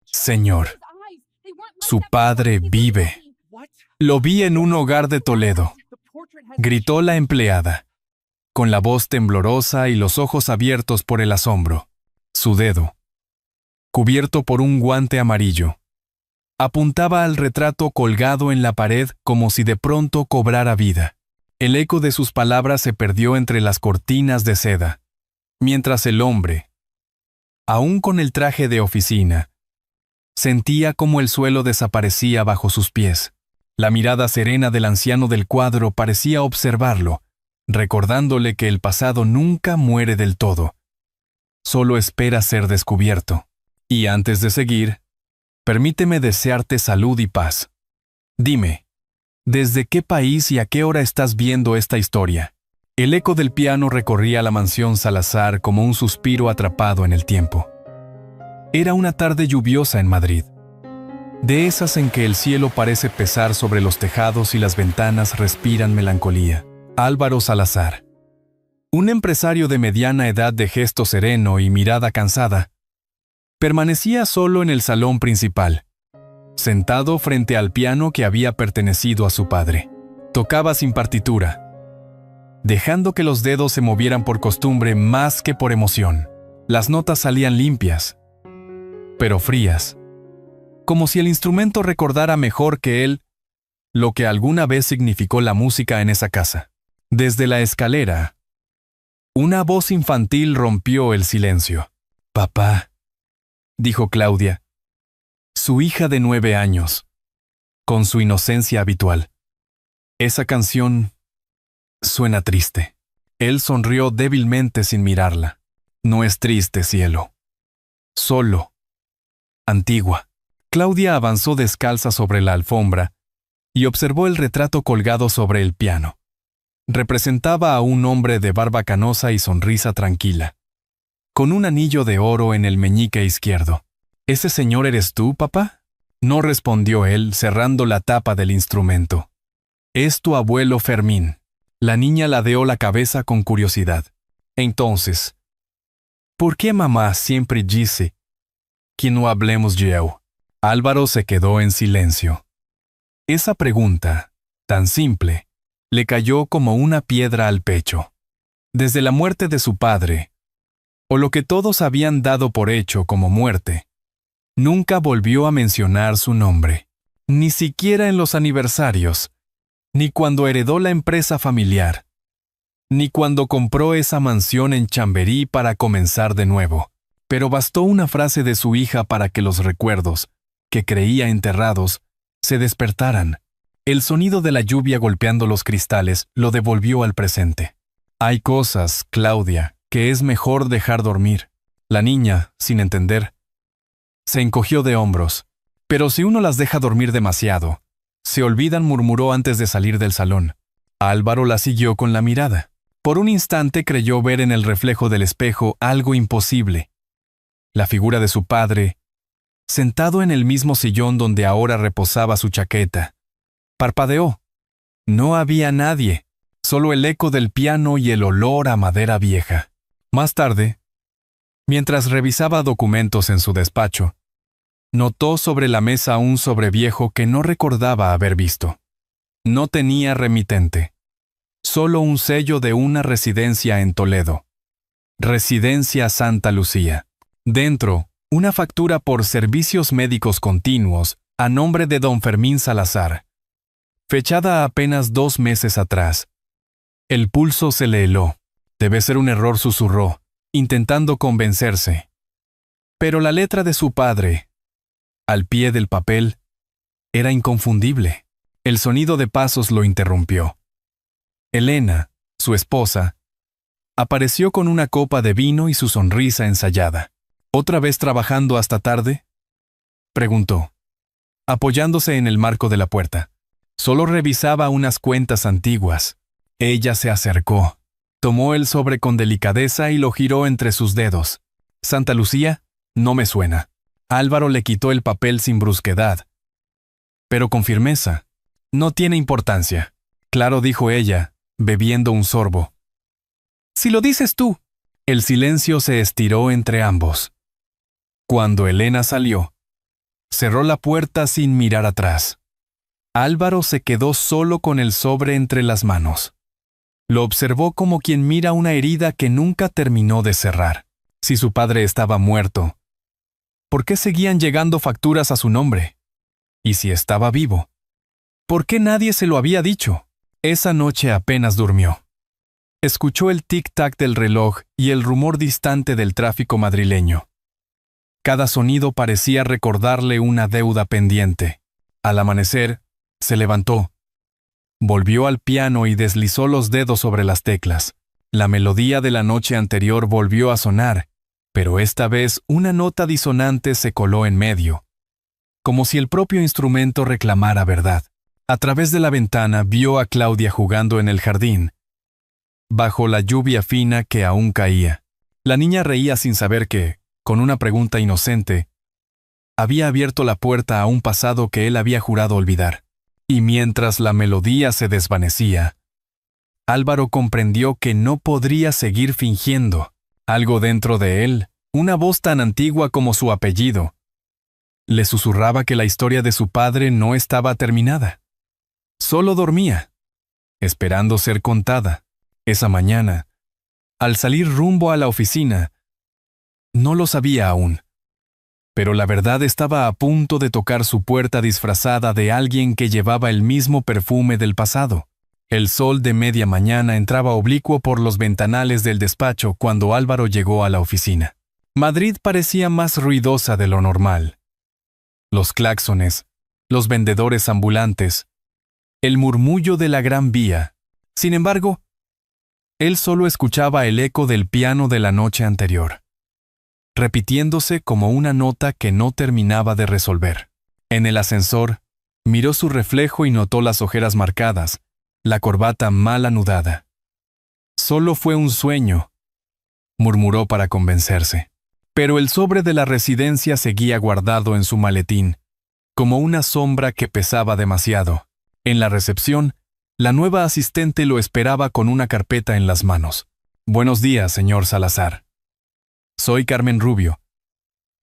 Señor, su padre vive. Lo vi en un hogar de Toledo, gritó la empleada, con la voz temblorosa y los ojos abiertos por el asombro. Su dedo, cubierto por un guante amarillo, apuntaba al retrato colgado en la pared como si de pronto cobrara vida. El eco de sus palabras se perdió entre las cortinas de seda, mientras el hombre, aún con el traje de oficina, sentía cómo el suelo desaparecía bajo sus pies. La mirada serena del anciano del cuadro parecía observarlo, recordándole que el pasado nunca muere del todo. Solo espera ser descubierto. Y antes de seguir, permíteme desearte salud y paz. Dime, ¿desde qué país y a qué hora estás viendo esta historia? El eco del piano recorría la mansión Salazar como un suspiro atrapado en el tiempo. Era una tarde lluviosa en Madrid, de esas en que el cielo parece pesar sobre los tejados y las ventanas respiran melancolía. Álvaro Salazar, un empresario de mediana edad de gesto sereno y mirada cansada, permanecía solo en el salón principal, sentado frente al piano que había pertenecido a su padre. Tocaba sin partitura, dejando que los dedos se movieran por costumbre más que por emoción. Las notas salían limpias, pero frías, como si el instrumento recordara mejor que él lo que alguna vez significó la música en esa casa. Desde la escalera, una voz infantil rompió el silencio. «Papá», dijo Claudia, su hija de 9 años, con su inocencia habitual. «Esa canción suena triste». Él sonrió débilmente sin mirarla. «No es triste, cielo. Solo antigua». Claudia avanzó descalza sobre la alfombra y observó el retrato colgado sobre el piano. Representaba a un hombre de barba canosa y sonrisa tranquila, con un anillo de oro en el meñique izquierdo. «¿Ese señor eres tú, papá?», no respondió él, cerrando la tapa del instrumento. «Es tu abuelo Fermín». La niña ladeó la cabeza con curiosidad. «Entonces, ¿por qué mamá siempre dice que no hablemos yo?» Álvaro se quedó en silencio. Esa pregunta, tan simple, le cayó como una piedra al pecho. Desde la muerte de su padre, o lo que todos habían dado por hecho como muerte, nunca volvió a mencionar su nombre, ni siquiera en los aniversarios, ni cuando heredó la empresa familiar, ni cuando compró esa mansión en Chamberí para comenzar de nuevo. Pero bastó una frase de su hija para que los recuerdos, que creía enterrados, se despertaran. El sonido de la lluvia golpeando los cristales lo devolvió al presente. «Hay cosas, Claudia, que es mejor dejar dormir». La niña, sin entender, se encogió de hombros. «Pero si uno las deja dormir demasiado, se olvidan», murmuró antes de salir del salón. Álvaro la siguió con la mirada. Por un instante creyó ver en el reflejo del espejo algo imposible. La figura de su padre, sentado en el mismo sillón donde ahora reposaba su chaqueta. Parpadeó. No había nadie, solo el eco del piano y el olor a madera vieja. Más tarde, mientras revisaba documentos en su despacho, notó sobre la mesa un sobreviejo que no recordaba haber visto. No tenía remitente, solo un sello de una residencia en Toledo. Residencia Santa Lucía. Dentro, una factura por servicios médicos continuos a nombre de don Fermín Salazar, fechada apenas 2 meses atrás. El pulso se le heló. «Debe ser un error», susurró, intentando convencerse. Pero la letra de su padre, al pie del papel, era inconfundible. El sonido de pasos lo interrumpió. Elena, su esposa, apareció con una copa de vino y su sonrisa ensayada. «¿Otra vez trabajando hasta tarde?», preguntó, apoyándose en el marco de la puerta. Solo revisaba unas cuentas antiguas. Ella se acercó, tomó el sobre con delicadeza y lo giró entre sus dedos. «Santa Lucía, no me suena». Álvaro le quitó el papel sin brusquedad, pero con firmeza. «No tiene importancia». «Claro», dijo ella, bebiendo un sorbo. «Si lo dices tú». El silencio se estiró entre ambos. Cuando Elena salió, Cerró la puerta sin mirar atrás. Álvaro se quedó solo con el sobre entre las manos. Lo observó como quien mira una herida que nunca terminó de cerrar. Si su padre estaba muerto, ¿por qué seguían llegando facturas a su nombre? Y si estaba vivo, ¿por qué nadie se lo había dicho? Esa noche apenas durmió. Escuchó el tic-tac del reloj y el rumor distante del tráfico madrileño. Cada sonido parecía recordarle una deuda pendiente. Al amanecer, se levantó. Volvió al piano y deslizó los dedos sobre las teclas. La melodía de la noche anterior volvió a sonar, pero esta vez una nota disonante se coló en medio, como si el propio instrumento reclamara verdad. A través de la ventana vio a Claudia jugando en el jardín, bajo la lluvia fina que aún caía. La niña reía sin saber que, con una pregunta inocente, había abierto la puerta a un pasado que él había jurado olvidar. Y mientras la melodía se desvanecía, Álvaro comprendió que no podría seguir fingiendo. Algo dentro de él, una voz tan antigua como su apellido, le susurraba que la historia de su padre no estaba terminada. Solo dormía, esperando ser contada. Esa mañana, al salir rumbo a la oficina, no lo sabía aún, pero la verdad estaba a punto de tocar su puerta disfrazada de alguien que llevaba el mismo perfume del pasado. El sol de media mañana entraba oblicuo por los ventanales del despacho cuando Álvaro llegó a la oficina. Madrid parecía más ruidosa de lo normal. Los claxones, los vendedores ambulantes, el murmullo de la Gran Vía. Sin embargo, él solo escuchaba el eco del piano de la noche anterior, repitiéndose como una nota que no terminaba de resolver. En el ascensor, miró su reflejo y notó las ojeras marcadas, la corbata mal anudada. Solo fue un sueño, murmuró para convencerse. Pero el sobre de la residencia seguía guardado en su maletín, como una sombra que pesaba demasiado. En la recepción, la nueva asistente lo esperaba con una carpeta en las manos. «Buenos días, señor Salazar. Soy Carmen Rubio,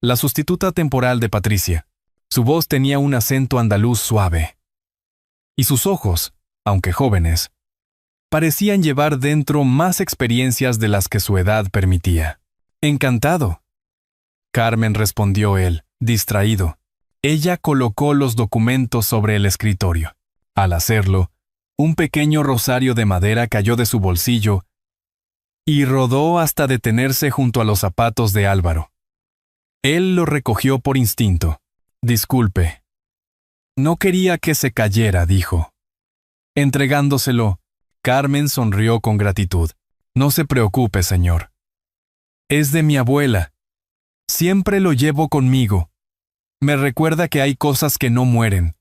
la sustituta temporal de Patricia». Su voz tenía un acento andaluz suave. Y sus ojos, aunque jóvenes, parecían llevar dentro más experiencias de las que su edad permitía. «Encantado», Carmen, respondió él, distraído. Ella colocó los documentos sobre el escritorio. Al hacerlo, un pequeño rosario de madera cayó de su bolsillo y rodó hasta detenerse junto a los zapatos de Álvaro. Él lo recogió por instinto. «Disculpe». «No quería que se cayera», dijo. Entregándoselo, Carmen sonrió con gratitud. «No se preocupe, señor. Es de mi abuela. Siempre lo llevo conmigo. Me recuerda que hay cosas que no mueren.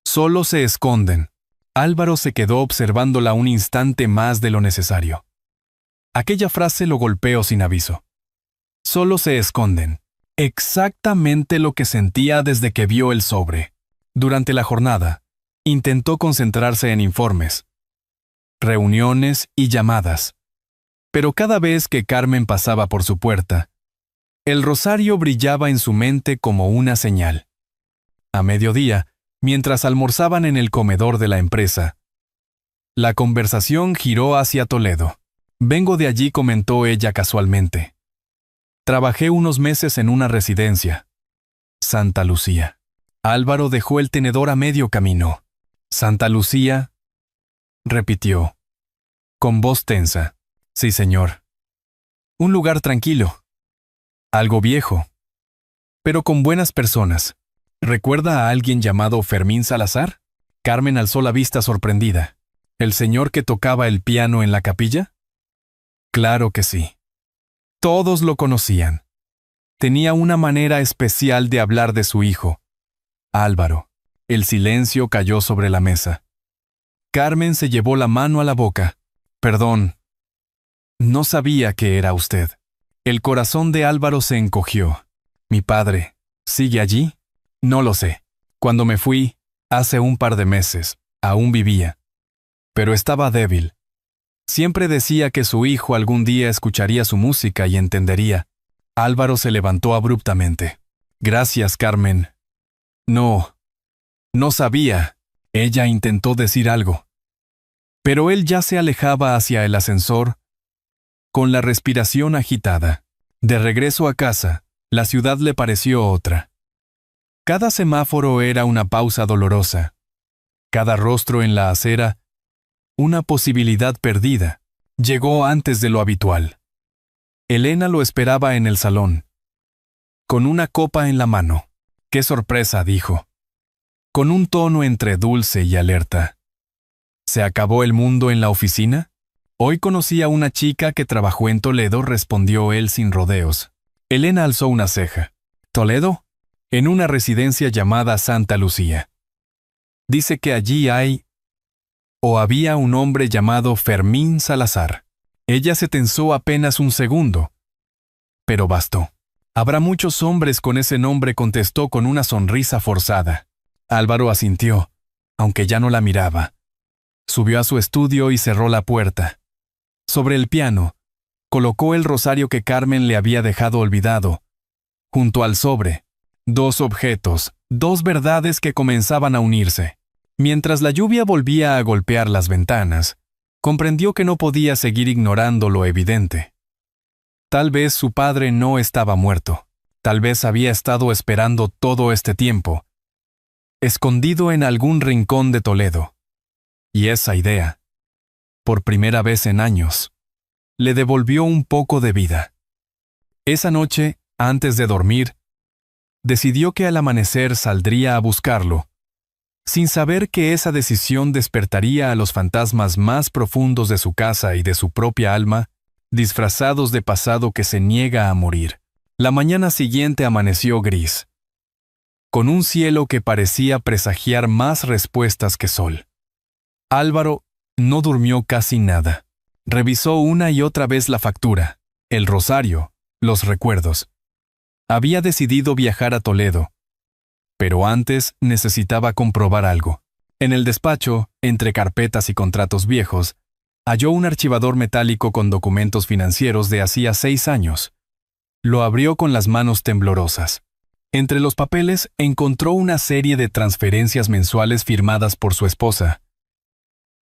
Solo se esconden». Álvaro se quedó observándola un instante más de lo necesario. Aquella frase lo golpeó sin aviso. Solo se esconden. Exactamente lo que sentía desde que vio el sobre. Durante la jornada, intentó concentrarse en informes, reuniones y llamadas. Pero cada vez que Carmen pasaba por su puerta, el rosario brillaba en su mente como una señal. A mediodía, mientras almorzaban en el comedor de la empresa, la conversación giró hacia Toledo. «Vengo de allí», comentó ella casualmente. «Trabajé unos meses en una residencia. Santa Lucía». Álvaro dejó el tenedor a medio camino. «¿Santa Lucía?», repitió, con voz tensa. «Sí, señor. Un lugar tranquilo. Algo viejo, pero con buenas personas. ¿Recuerda a alguien llamado Fermín Salazar?». Carmen alzó la vista sorprendida. «¿El señor que tocaba el piano en la capilla?». Claro que sí. Todos lo conocían. Tenía una manera especial de hablar de su hijo, Álvaro. El silencio cayó sobre la mesa. Carmen se llevó la mano a la boca. «Perdón. No sabía que era usted». El corazón de Álvaro se encogió. «¿Mi padre sigue allí?». «No lo sé. Cuando me fui, hace un par de meses, aún vivía. Pero estaba débil. Siempre decía que su hijo algún día escucharía su música y entendería». Álvaro se levantó abruptamente. «Gracias, Carmen. No, no sabía. Ella intentó decir algo. Pero él ya se alejaba hacia el ascensor, con la respiración agitada. De regreso a casa, la ciudad le pareció otra. Cada semáforo era una pausa dolorosa. Cada rostro en la acera, una posibilidad perdida. Llegó antes de lo habitual. Elena lo esperaba en el salón, con una copa en la mano. ¡Qué sorpresa!, dijo, con un tono entre dulce y alerta. ¿Se acabó el mundo en la oficina? Hoy conocí a una chica que trabajó en Toledo, respondió él sin rodeos. Elena alzó una ceja. ¿Toledo? En una residencia llamada Santa Lucía. Dice que allí hay o había un hombre llamado Fermín Salazar. Ella se tensó apenas un segundo, pero bastó. Habrá muchos hombres con ese nombre, contestó con una sonrisa forzada. Álvaro asintió, aunque ya no la miraba. Subió a su estudio y cerró la puerta. Sobre el piano, colocó el rosario que Carmen le había dejado olvidado. Junto al sobre, dos objetos, dos verdades que comenzaban a unirse. Mientras la lluvia volvía a golpear las ventanas, comprendió que no podía seguir ignorando lo evidente. Tal vez su padre no estaba muerto. Tal vez había estado esperando todo este tiempo, escondido en algún rincón de Toledo. Y esa idea, por primera vez en años, le devolvió un poco de vida. Esa noche, antes de dormir, decidió que al amanecer saldría a buscarlo, sin saber que esa decisión despertaría a los fantasmas más profundos de su casa y de su propia alma, disfrazados de pasado que se niega a morir. La mañana siguiente amaneció gris, con un cielo que parecía presagiar más respuestas que sol. Álvaro no durmió casi nada. Revisó una y otra vez la factura, el rosario, los recuerdos. Había decidido viajar a Toledo, pero antes necesitaba comprobar algo. En el despacho, entre carpetas y contratos viejos, halló un archivador metálico con documentos financieros de hacía 6 años. Lo abrió con las manos temblorosas. Entre los papeles encontró una serie de transferencias mensuales firmadas por su esposa.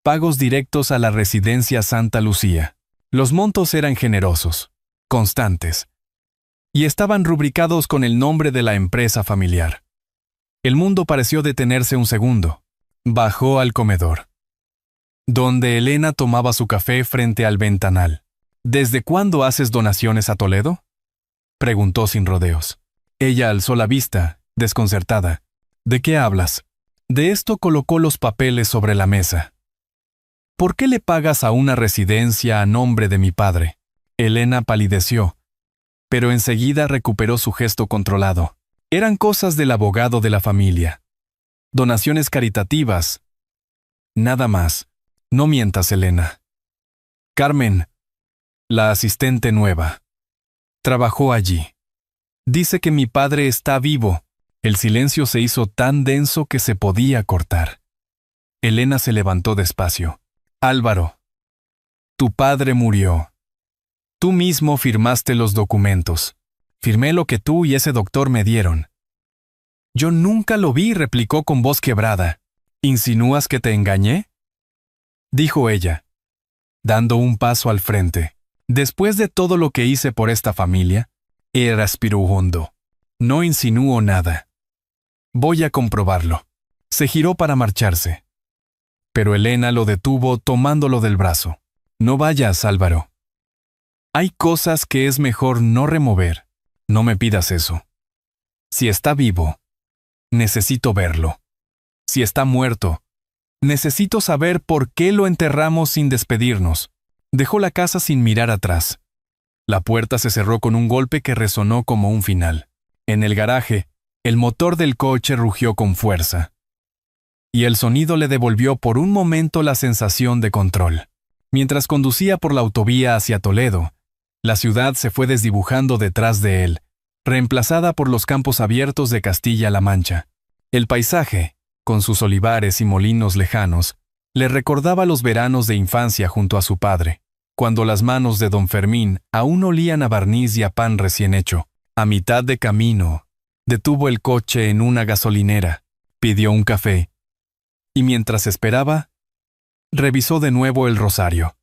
Pagos directos a la residencia Santa Lucía. Los montos eran generosos, constantes, y estaban rubricados con el nombre de la empresa familiar. El mundo pareció detenerse un segundo. Bajó al comedor, donde Elena tomaba su café frente al ventanal. ¿Desde cuándo haces donaciones a Toledo?, preguntó sin rodeos. Ella alzó la vista, desconcertada. ¿De qué hablas? De esto colocó los papeles sobre la mesa. ¿Por qué le pagas a una residencia a nombre de mi padre? Elena palideció, pero enseguida recuperó su gesto controlado. Eran cosas del abogado de la familia. Donaciones caritativas. Nada más. No mientas, Elena. Carmen, la asistente nueva, trabajó allí. Dice que mi padre está vivo. El silencio se hizo tan denso que se podía cortar. Elena se levantó despacio. Álvaro, tu padre murió. Tú mismo firmaste los documentos. Firmé lo que tú y ese doctor me dieron. Yo nunca lo vi, replicó con voz quebrada. ¿Insinúas que te engañé?, dijo ella, dando un paso al frente. Después de todo lo que hice por esta familia, respiró hondo. No insinúo nada. Voy a comprobarlo. Se giró para marcharse. Pero Elena lo detuvo tomándolo del brazo. No vayas, Álvaro. Hay cosas que es mejor no remover. No me pidas eso. Si está vivo, necesito verlo. Si está muerto, necesito saber por qué lo enterramos sin despedirnos. Dejó la casa sin mirar atrás. La puerta se cerró con un golpe que resonó como un final. En el garaje, el motor del coche rugió con fuerza. Y el sonido le devolvió por un momento la sensación de control. Mientras conducía por la autovía hacia Toledo, la ciudad se fue desdibujando detrás de él, reemplazada por los campos abiertos de Castilla-La Mancha. El paisaje, con sus olivares y molinos lejanos, le recordaba los veranos de infancia junto a su padre, cuando las manos de don Fermín aún olían a barniz y a pan recién hecho. A mitad de camino, Detuvo el coche en una gasolinera, pidió un café, y mientras esperaba, revisó de nuevo el rosario.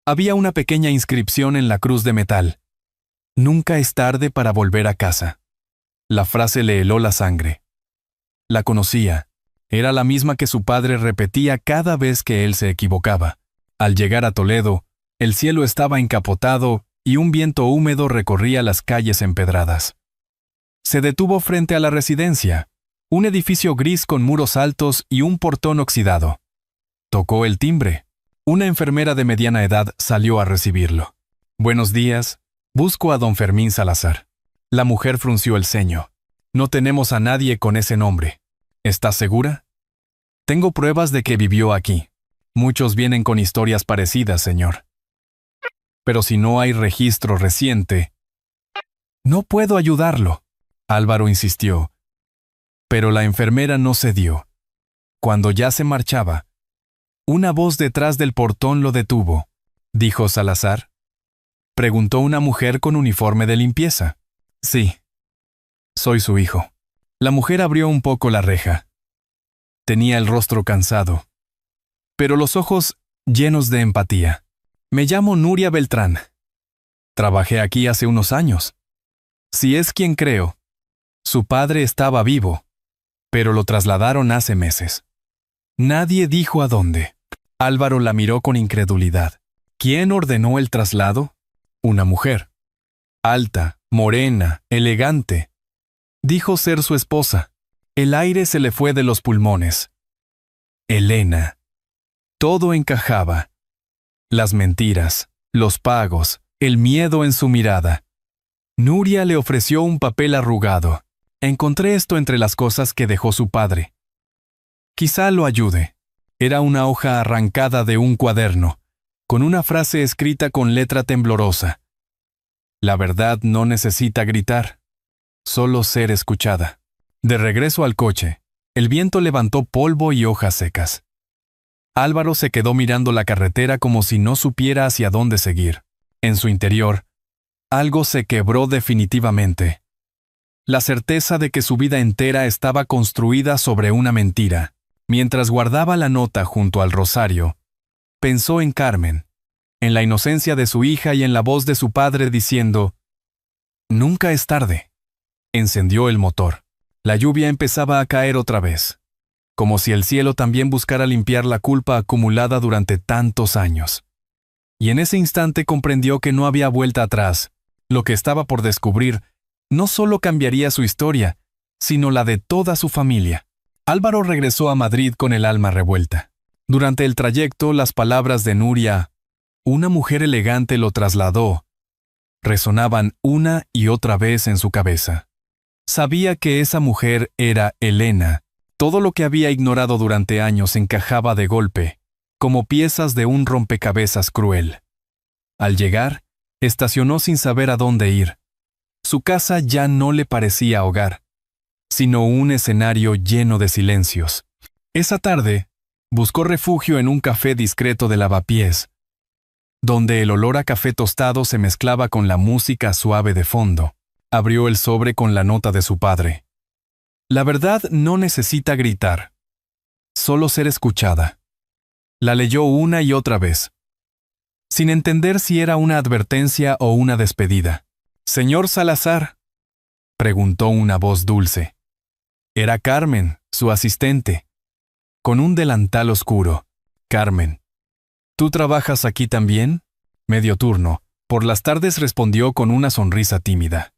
Había una pequeña inscripción en la cruz de metal. Nunca es tarde para volver a casa. La frase le heló la sangre. La conocía. Era la misma que su padre repetía cada vez que él se equivocaba. Al llegar a Toledo, el cielo estaba encapotado y un viento húmedo recorría las calles empedradas. Se detuvo frente a la residencia, un edificio gris con muros altos y un portón oxidado. Tocó el timbre. Una enfermera de mediana edad salió a recibirlo. «Buenos días. Busco a don Fermín Salazar». La mujer frunció el ceño. «No tenemos a nadie con ese nombre. ¿Estás segura?» «Tengo pruebas de que vivió aquí. Muchos vienen con historias parecidas, señor. Pero si no hay registro reciente...» «No puedo ayudarlo», Álvaro insistió. Pero la enfermera no cedió. Cuando ya se marchaba, una voz detrás del portón lo detuvo. «¿Dijo Salazar?», preguntó una mujer con uniforme de limpieza. «Sí. Soy su hijo». La mujer abrió un poco la reja. Tenía el rostro cansado, pero los ojos llenos de empatía. «Me llamo Nuria Beltrán. Trabajé aquí hace unos años. Si es quien creo, su padre estaba vivo, pero lo trasladaron hace meses». Nadie dijo a dónde. Álvaro la miró con incredulidad. ¿Quién ordenó el traslado? Una mujer. Alta, morena, elegante. Dijo ser su esposa. El aire se le fue de los pulmones. Elena. Todo encajaba. Las mentiras, los pagos, el miedo en su mirada. Nuria le ofreció un papel arrugado. «Encontré esto entre las cosas que dejó su padre. Quizá lo ayude». Era una hoja arrancada de un cuaderno, con una frase escrita con letra temblorosa. «La verdad no necesita gritar, solo ser escuchada». De regreso al coche, el viento levantó polvo y hojas secas. Álvaro se quedó mirando la carretera como si no supiera hacia dónde seguir. En su interior, algo se quebró definitivamente. La certeza de que su vida entera estaba construida sobre una mentira. Mientras guardaba la nota junto al rosario, pensó en Carmen, en la inocencia de su hija y en la voz de su padre diciendo: «Nunca es tarde». Encendió el motor. La lluvia empezaba a caer otra vez, como si el cielo también buscara limpiar la culpa acumulada durante tantos años. Y en ese instante comprendió que no había vuelta atrás. Lo que estaba por descubrir no solo cambiaría su historia, sino la de toda su familia. Álvaro regresó a Madrid con el alma revuelta. Durante el trayecto, las palabras de Nuria, una mujer elegante, lo trasladó, resonaban una y otra vez en su cabeza. Sabía que esa mujer era Elena. Todo lo que había ignorado durante años encajaba de golpe, como piezas de un rompecabezas cruel. Al llegar, estacionó sin saber a dónde ir. Su casa ya no le parecía hogar, sino un escenario lleno de silencios. Esa tarde, buscó refugio en un café discreto de Lavapiés, donde el olor a café tostado se mezclaba con la música suave de fondo. Abrió el sobre con la nota de su padre. «La verdad no necesita gritar, solo ser escuchada». La leyó una y otra vez, sin entender si era una advertencia o una despedida. «Señor Salazar», preguntó una voz dulce. Era Carmen, su asistente, con un delantal oscuro. «Carmen, ¿tú trabajas aquí también?» «Medio turno». Por las tardes respondió con una sonrisa tímida.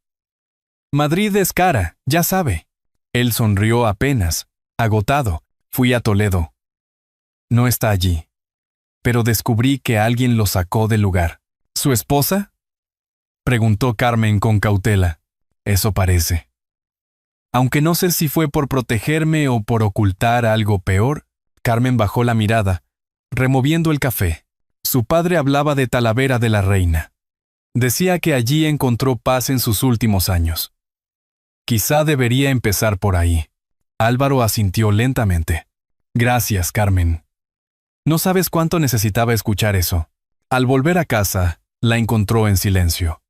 «Madrid es cara, ya sabe». Él sonrió apenas, agotado. «Fui a Toledo. No está allí. Pero descubrí que alguien lo sacó del lugar». «¿Su esposa?», preguntó Carmen con cautela. «Eso parece. Aunque no sé si fue por protegerme o por ocultar algo peor». Carmen bajó la mirada, removiendo el café. Su padre hablaba de Talavera de la Reina. Decía que allí encontró paz en sus últimos años. Quizá debería empezar por ahí. Álvaro asintió lentamente. «Gracias, Carmen». No sabes cuánto necesitaba escuchar eso. Al volver a casa, la encontró en silencio.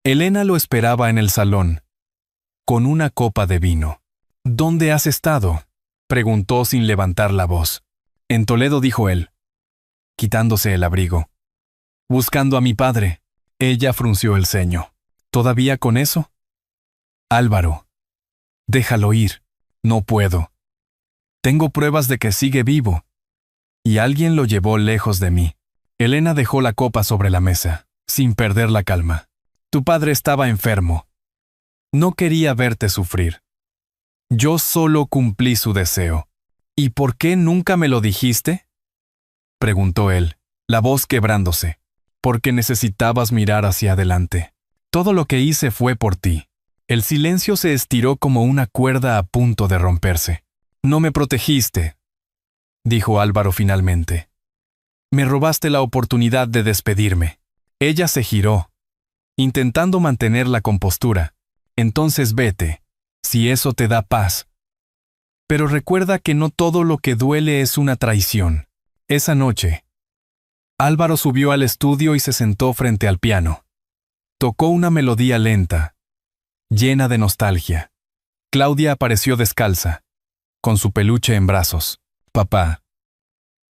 Elena lo esperaba en el salón, con una copa de vino. ¿Dónde has estado?, preguntó sin levantar la voz. En Toledo, dijo él, quitándose el abrigo. Buscando a mi padre. Ella frunció el ceño. ¿Todavía con eso? Álvaro, déjalo ir. No puedo. Tengo pruebas de que sigue vivo. Y alguien lo llevó lejos de mí. Elena dejó la copa sobre la mesa, sin perder la calma. Tu padre estaba enfermo. No quería verte sufrir. Yo solo cumplí su deseo. ¿Y por qué nunca me lo dijiste?, preguntó él, la voz quebrándose. Porque necesitabas mirar hacia adelante. Todo lo que hice fue por ti. El silencio se estiró como una cuerda a punto de romperse. No me protegiste, dijo Álvaro finalmente. Me robaste la oportunidad de despedirme. Ella se giró, intentando mantener la compostura. Entonces vete, si eso te da paz. Pero recuerda que no todo lo que duele es una traición. Esa noche, Álvaro subió al estudio y se sentó frente al piano. Tocó una melodía lenta, llena de nostalgia. Claudia apareció descalza, con su peluche en brazos. Papá,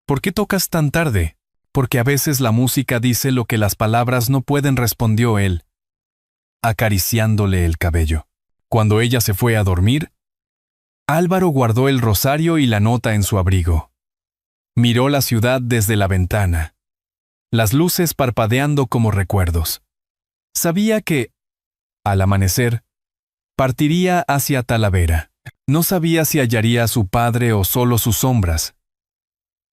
¿por qué tocas tan tarde? Porque a veces la música dice lo que las palabras no pueden, respondió él, acariciándole el cabello. Cuando ella se fue a dormir, Álvaro guardó el rosario y la nota en su abrigo. Miró la ciudad desde la ventana, las luces parpadeando como recuerdos. Sabía que, al amanecer, partiría hacia Talavera. No sabía si hallaría a su padre o solo sus sombras,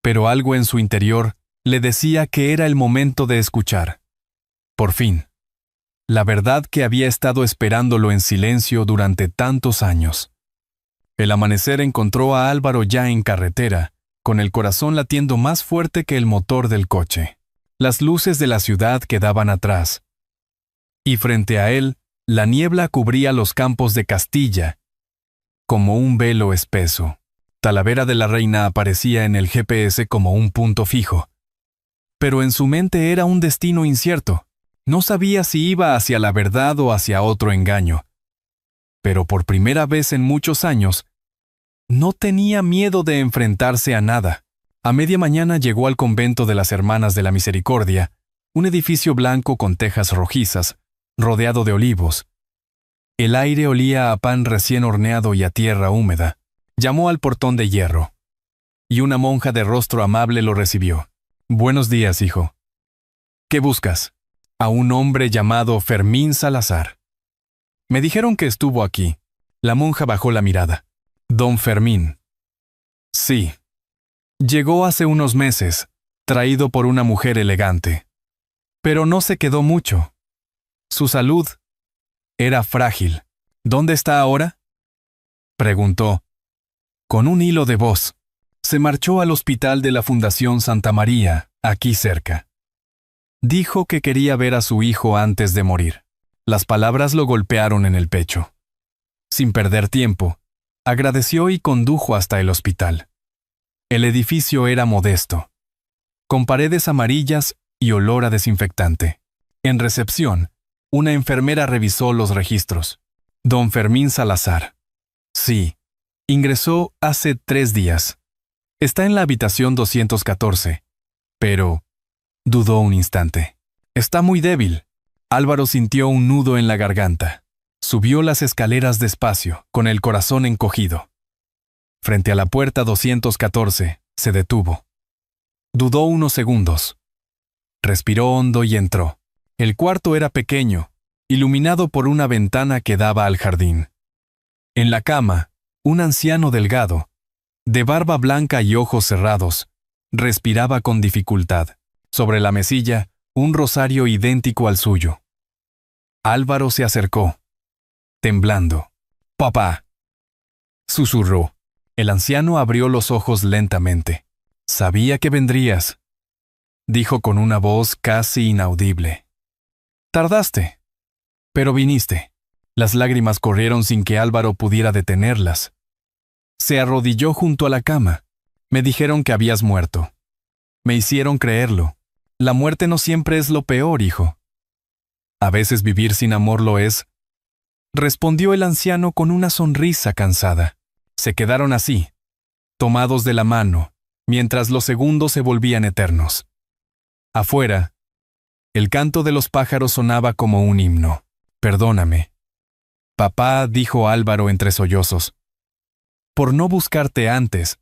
pero algo en su interior le decía que era el momento de escuchar. Por fin, la verdad que había estado esperándolo en silencio durante tantos años. El amanecer encontró a Álvaro ya en carretera, con el corazón latiendo más fuerte que el motor del coche. Las luces de la ciudad quedaban atrás, y frente a él, la niebla cubría los campos de Castilla, como un velo espeso. Talavera de la Reina aparecía en el GPS como un punto fijo. Pero en su mente era un destino incierto. No sabía si iba hacia la verdad o hacia otro engaño. Pero por primera vez en muchos años, no tenía miedo de enfrentarse a nada. A media mañana llegó al convento de las Hermanas de la Misericordia, un edificio blanco con tejas rojizas, rodeado de olivos. El aire olía a pan recién horneado y a tierra húmeda. Llamó al portón de hierro, y una monja de rostro amable lo recibió. Buenos días, hijo. ¿Qué buscas? A un hombre llamado Fermín Salazar. Me dijeron que estuvo aquí. La monja bajó la mirada. Don Fermín. Sí. Llegó hace unos meses, traído por una mujer elegante. Pero no se quedó mucho. Su salud era frágil. ¿Dónde está ahora?, preguntó, con un hilo de voz. Se marchó al hospital de la Fundación Santa María, aquí cerca. Dijo que quería ver a su hijo antes de morir. Las palabras lo golpearon en el pecho. Sin perder tiempo, agradeció y condujo hasta el hospital. El edificio era modesto, con paredes amarillas y olor a desinfectante. En recepción, una enfermera revisó los registros. Don Fermín Salazar. Sí, ingresó hace 3 días. Está en la habitación 214. Pero dudó un instante. Está muy débil. Álvaro sintió un nudo en la garganta. Subió las escaleras despacio, con el corazón encogido. Frente a la puerta 214, se detuvo. Dudó unos segundos. Respiró hondo y entró. El cuarto era pequeño, iluminado por una ventana que daba al jardín. En la cama, un anciano delgado, de barba blanca y ojos cerrados, respiraba con dificultad. Sobre la mesilla, un rosario idéntico al suyo. Álvaro se acercó, temblando. «Papá», susurró. El anciano abrió los ojos lentamente. «Sabía que vendrías», dijo con una voz casi inaudible. «Tardaste, pero viniste». Las lágrimas corrieron sin que Álvaro pudiera detenerlas. Se arrodilló junto a la cama. Me dijeron que habías muerto. Me hicieron creerlo. La muerte no siempre es lo peor, hijo. A veces vivir sin amor lo es. respondió el anciano con una sonrisa cansada. Se quedaron así, tomados de la mano, mientras los segundos se volvían eternos. Afuera, el canto de los pájaros sonaba como un himno. «Perdóname, papá», dijo Álvaro entre sollozos, «por no buscarte antes,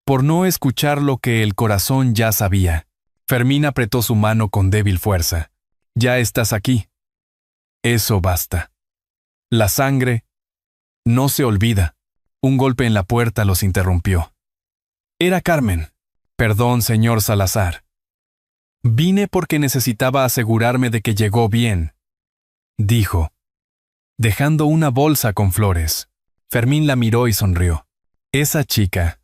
por no escuchar lo que el corazón ya sabía». Fermín apretó su mano con débil fuerza. «Ya estás aquí. Eso basta». La sangre no se olvida. Un golpe en la puerta los interrumpió. Era Carmen. «Perdón, señor Salazar. Vine porque necesitaba asegurarme de que llegó bien», dijo, dejando una bolsa con flores. Fermín la miró y sonrió. «Esa chica».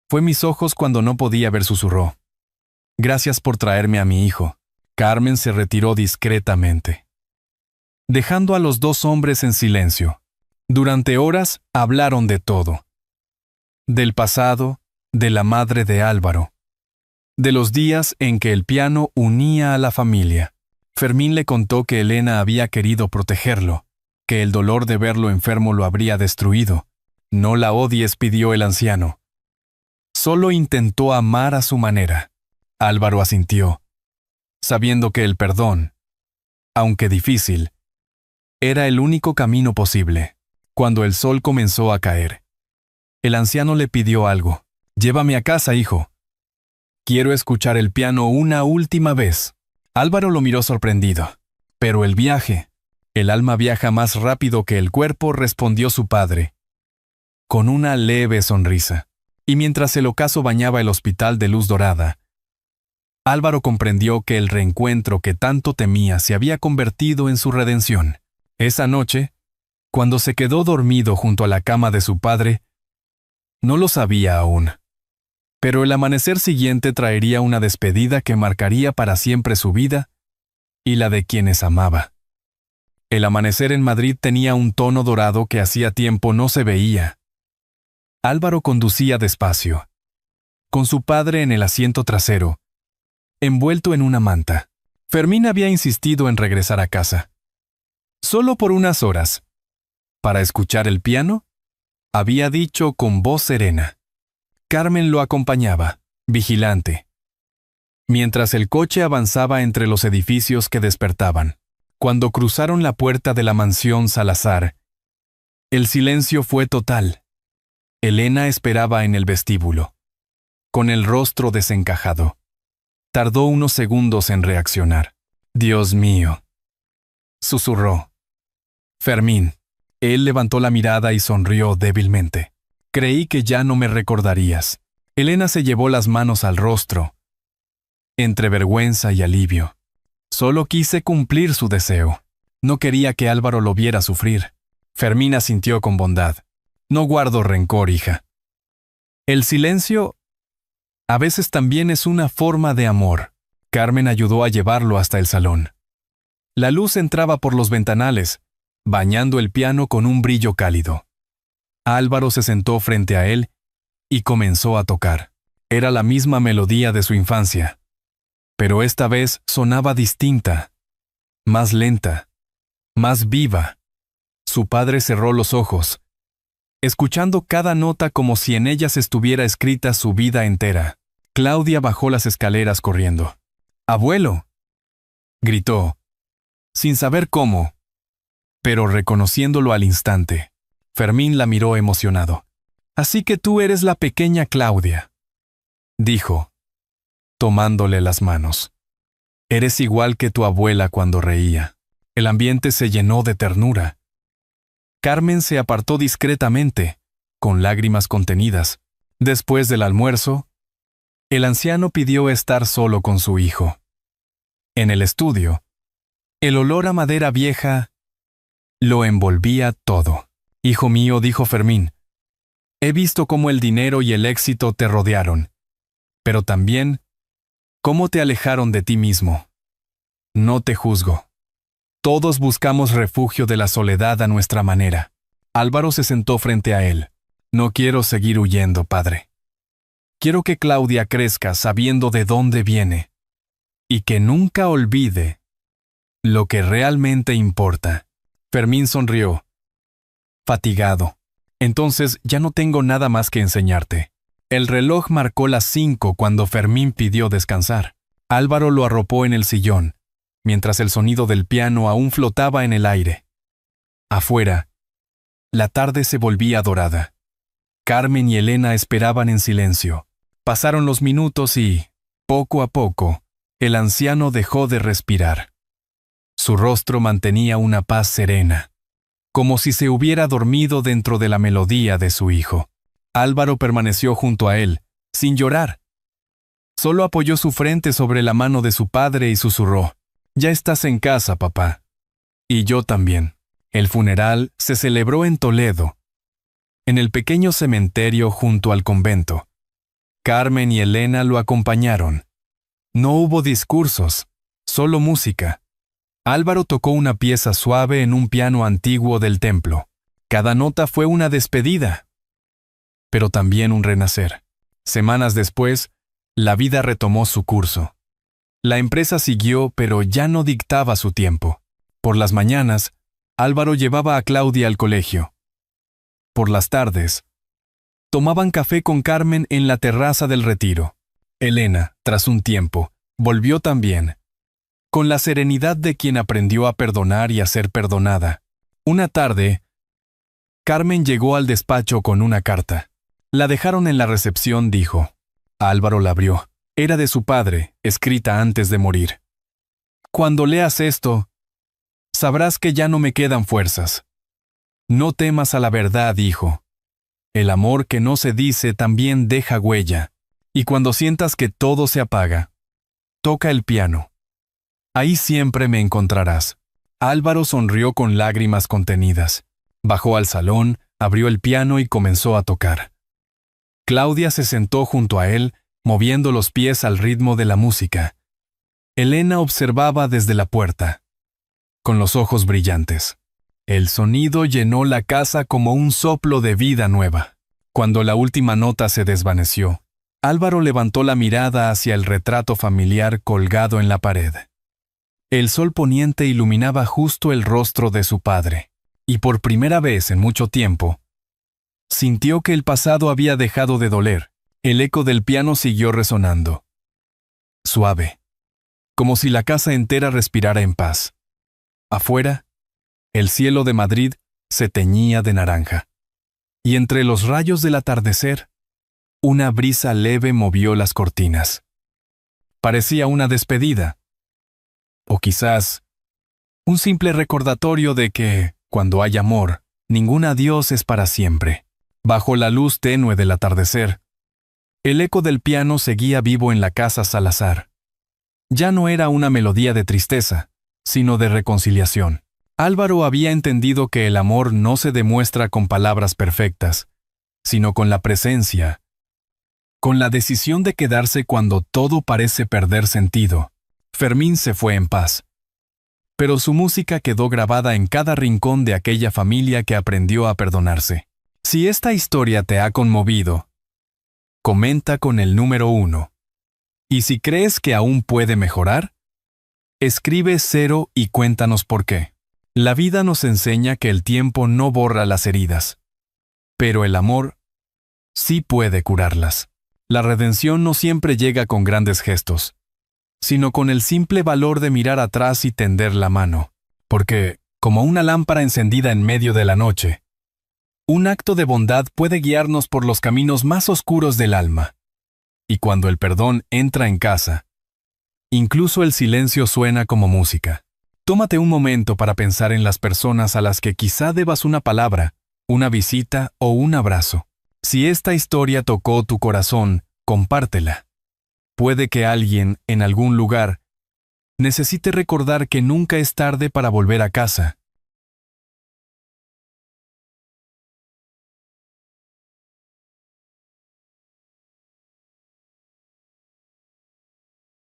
Fue mis ojos cuando no podía ver, susurró. «Gracias por traerme a mi hijo». Carmen se retiró discretamente, dejando a los dos hombres en silencio. Durante horas hablaron de todo. Del pasado, de la madre de Álvaro, de los días en que el piano unía a la familia. Fermín le contó que Elena había querido protegerlo, que el dolor de verlo enfermo lo habría destruido. «No la odies», pidió el anciano. «Solo intentó amar a su manera». Álvaro asintió, sabiendo que el perdón, aunque difícil, era el único camino posible. Cuando el sol comenzó a caer, el anciano le pidió algo. «Llévame a casa, hijo. Quiero escuchar el piano una última vez». Álvaro lo miró sorprendido. «Pero el viaje». «El alma viaja más rápido que el cuerpo», respondió su padre, con una leve sonrisa. Y mientras el ocaso bañaba el hospital de luz dorada, Álvaro comprendió que el reencuentro que tanto temía se había convertido en su redención. Esa noche, cuando se quedó dormido junto a la cama de su padre, no lo sabía aún, pero el amanecer siguiente traería una despedida que marcaría para siempre su vida y la de quienes amaba. El amanecer en Madrid tenía un tono dorado que hacía tiempo no se veía. Álvaro conducía despacio, con su padre en el asiento trasero, envuelto en una manta. Fermín había insistido en regresar a casa. Solo por unas horas. Para escuchar el piano, había dicho con voz serena. Carmen lo acompañaba, vigilante, mientras el coche avanzaba entre los edificios que despertaban. Cuando cruzaron la puerta de la mansión Salazar, el silencio fue total. Elena esperaba en el vestíbulo, con el rostro desencajado. Tardó unos segundos en reaccionar. «Dios mío», susurró. «Fermín». Él levantó la mirada y sonrió débilmente. «Creí que ya no me recordarías». Elena se llevó las manos al rostro, entre vergüenza y alivio. «Solo quise cumplir su deseo. No quería que Álvaro lo viera sufrir». Fermín asintió con bondad. «No guardo rencor, hija. El silencio a veces también es una forma de amor». Carmen ayudó a llevarlo hasta el salón. La luz entraba por los ventanales, bañando el piano con un brillo cálido. Álvaro se sentó frente a él y comenzó a tocar. Era la misma melodía de su infancia, pero esta vez sonaba distinta, más lenta, más viva. Su padre cerró los ojos, escuchando cada nota como si en ellas estuviera escrita su vida entera. Claudia bajó las escaleras corriendo. «¡Abuelo!», gritó, sin saber cómo, pero reconociéndolo al instante. Fermín la miró emocionado. «Así que tú eres la pequeña Claudia», dijo, tomándole las manos. «Eres igual que tu abuela cuando reía». El ambiente se llenó de ternura. Carmen se apartó discretamente, con lágrimas contenidas. Después del almuerzo, el anciano pidió estar solo con su hijo. En el estudio, el olor a madera vieja lo envolvía todo. «Hijo mío», dijo Fermín, «he visto cómo el dinero y el éxito te rodearon, pero también cómo te alejaron de ti mismo. No te juzgo. Todos buscamos refugio de la soledad a nuestra manera». Álvaro se sentó frente a él. «No quiero seguir huyendo, padre. Quiero que Claudia crezca sabiendo de dónde viene y que nunca olvide lo que realmente importa». Fermín sonrió. fatigado. Entonces ya no tengo nada más que enseñarte. El reloj marcó las 5 cuando Fermín pidió descansar. Álvaro lo arropó en el sillón, mientras el sonido del piano aún flotaba en el aire. Afuera, la tarde se volvía dorada. Carmen y Elena esperaban en silencio. Pasaron los minutos y, poco a poco, el anciano dejó de respirar. Su rostro mantenía una paz serena, como si se hubiera dormido dentro de la melodía de su hijo. Álvaro permaneció junto a él, sin llorar. Solo apoyó su frente sobre la mano de su padre y susurró: «Ya estás en casa, papá». Y yo también. El funeral se celebró en Toledo, en el pequeño cementerio junto al convento. Carmen y Elena lo acompañaron. No hubo discursos, solo música. Álvaro tocó una pieza suave en un piano antiguo del templo. Cada nota fue una despedida, pero también un renacer. Semanas después, la vida retomó su curso. La empresa siguió, pero ya no dictaba su tiempo. Por las mañanas, Álvaro llevaba a Claudia al colegio. Por las tardes, tomaban café con Carmen en la terraza del Retiro. Elena, tras un tiempo, volvió también, con la serenidad de quien aprendió a perdonar y a ser perdonada. Una tarde, Carmen llegó al despacho con una carta. La dejaron en la recepción, dijo. Álvaro la abrió. Era de su padre, escrita antes de morir. «Cuando leas esto, sabrás que ya no me quedan fuerzas. No temas a la verdad, hijo. El amor que no se dice también deja huella. Y cuando sientas que todo se apaga, toca el piano. Ahí siempre me encontrarás». Álvaro sonrió con lágrimas contenidas. Bajó al salón, abrió el piano y comenzó a tocar. Claudia se sentó junto a él, moviendo los pies al ritmo de la música. Elena observaba desde la puerta, con los ojos brillantes. El sonido llenó la casa como un soplo de vida nueva. Cuando la última nota se desvaneció, Álvaro levantó la mirada hacia el retrato familiar colgado en la pared. El sol poniente iluminaba justo el rostro de su padre, y por primera vez en mucho tiempo, sintió que el pasado había dejado de doler. El eco del piano siguió resonando. Suave, como si la casa entera respirara en paz. Afuera, el cielo de Madrid se teñía de naranja. Y entre los rayos del atardecer, una brisa leve movió las cortinas. Parecía una despedida. O quizás, un simple recordatorio de que, cuando hay amor, ningún adiós es para siempre. Bajo la luz tenue del atardecer, el eco del piano seguía vivo en la casa Salazar. Ya no era una melodía de tristeza, sino de reconciliación. Álvaro había entendido que el amor no se demuestra con palabras perfectas, sino con la presencia, con la decisión de quedarse cuando todo parece perder sentido. Fermín se fue en paz, pero su música quedó grabada en cada rincón de aquella familia que aprendió a perdonarse. Si esta historia te ha conmovido, comenta con el número 1. Y si crees que aún puede mejorar, escribe 0 y cuéntanos por qué. La vida nos enseña que el tiempo no borra las heridas, pero el amor sí puede curarlas. La redención no siempre llega con grandes gestos, sino con el simple valor de mirar atrás y tender la mano, porque, como una lámpara encendida en medio de la noche, un acto de bondad puede guiarnos por los caminos más oscuros del alma. Y cuando el perdón entra en casa, incluso el silencio suena como música. Tómate un momento para pensar en las personas a las que quizá debas una palabra, una visita o un abrazo. Si esta historia tocó tu corazón, compártela. Puede que alguien, en algún lugar, necesite recordar que nunca es tarde para volver a casa.